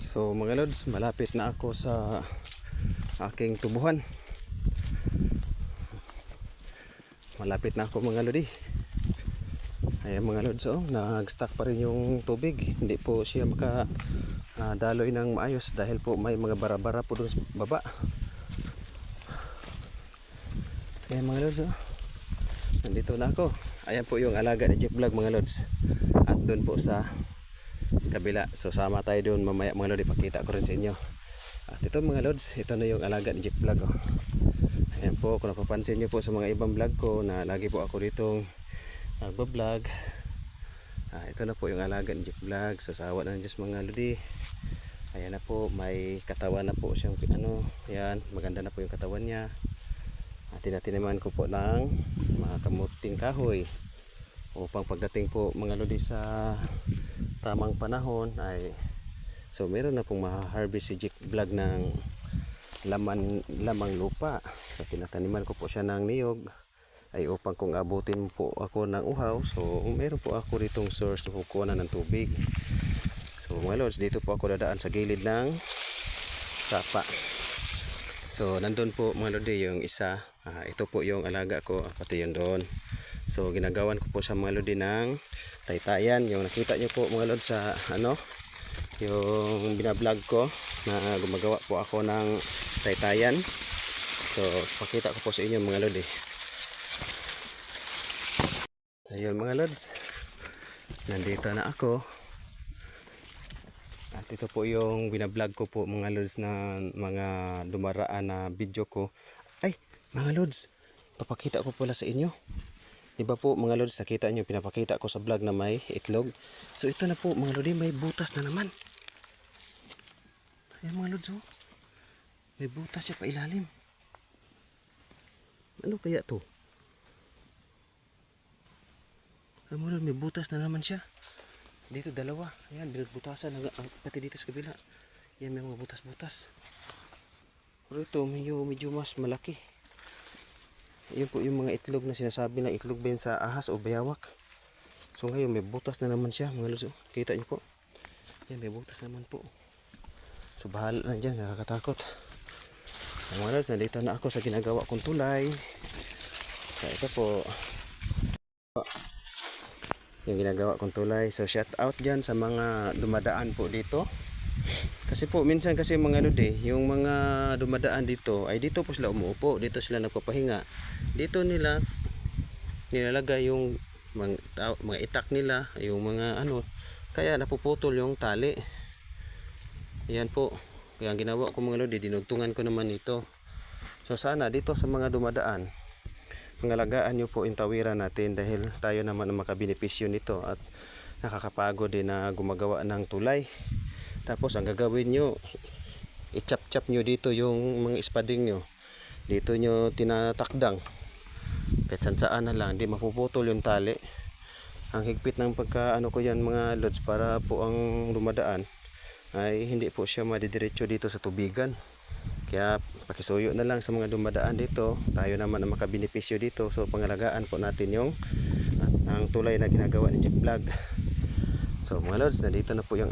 So mga lods, malapit na ako sa aking tubuhan. Malapit na ako mga lodi. Ayan mga lods, oh, nag-stack pa rin yung tubig. Hindi po siya daloy ng maayos dahil po may mga bara-bara po doon sa baba. Ayan mga lods, oh, nandito na ako. Ayan po yung alaga ni Jeep Vlog mga lods. At doon po sa kabila. So sama tayo doon mamaya mga lods, ipakita ko rin sa inyo. At ito mga lods, ito na yung alaga ni Jeep Vlog, oh. Ayan po, kung napapansin nyo po sa mga ibang vlog ko na lagi po ako ditong nagbablog. Ito na po yung alaga ni Jeep Vlog. So sawa ng Diyos mga lodi. Ayan na po, may katawan na po siyang ayan, maganda na po yung katawan niya. At tinatinaman ko po ng mga kamuting kahoy upang pagdating po mga lodi sa tamang panahon ay so meron na pong ma-harvest si Jeep Vlog ng lamang lupa. So tinataniman ko po siya ng niyog ay upang kung abutin po ako ng uhaw, so meron po ako ditong source na kukuha na ng tubig. So mga lods, dito po ako dadaan sa gilid ng sapa. So nandun po mga lodi yung isa, ito po yung alaga ko, pati yun doon. So ginagawan ko po sa mga lodi ng taytayan, yung nakita nyo po mga lods sa yung binablog ko na gumagawa po ako ng taytayan. So pakita ko po sa inyo mga lodi. Ayun mga lods, nandito na ako. At ito po yung binablog ko po mga lods na mga dumaraan na video ko. Ay mga lods, papakita ko pala sa inyo. Diba po mga lods, nakita nyo, pinapakita ko sa vlog na may itlog. So ito na po mga lodi, may butas na naman. Ayan mga lods, oh, may butas siya pa ilalim. Ano kaya to? Ayan mga lods, may butas na naman siya. Dito dalawa, ayan, binagbutasan pati dito sa kabila. Ayan, may mga butas-butas. Pero ito medyo mas malaki. Yun po yung mga itlog na sinasabi na itlog ba sa ahas o bayawak. So ngayon may butas na naman siya mga lods, oh. Kita nyo po, ayan, may butas naman po. So bahala na dyan, nakakatakot. Mga lods, nandito na ako sa ginagawa kong tulay. So ito po yung ginagawa kong tulay. So shout out dyan sa mga dumadaan po dito. Kasi po minsan kasi mga lodi, yung mga dumadaan dito ay dito po sila umuupo, dito sila nagpapahinga. Dito nila nilalagay yung mga itak nila, yung mga kaya napuputol yung tali. Ayan po, kaya ang ginawa ko mga lodi, dinugtungan ko naman ito. So sana dito sa mga dumadaan, pangalagaan nyo po yung tawiran natin dahil tayo naman ang makabenepisyo nito at nakakapagod din na gumagawa ng tulay. Tapos ang gagawin nyo, i-chop-chop nyo dito yung mga ispading nyo. Dito nyo tinatakdang. Kahit saan na lang, hindi mapuputol yung tali. Ang higpit ng ko yan mga lods para po ang dumadaan ay hindi po siya madidiretso dito sa tubigan. Kaya pakisuyo na lang sa mga dumadaan dito. Tayo naman ang makabenepisyo dito. So pangalagaan po natin yung ang tulay na ginagawa ni Jeep Vlog. So mga lods, nandito na po yung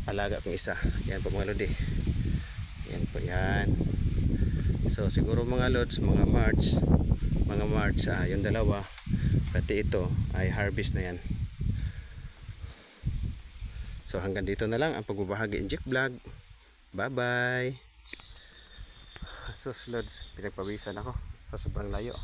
alaga kong isa. Yan po mga lodi. Yan po yan. So siguro mga lods, mga March yung dalawa, pati ito ay harvest na yan. So hanggang dito na lang ang pagbabahagi ng Jeep Vlog. Bye bye. So lods, pinagpawisan ako sa sobrang layo.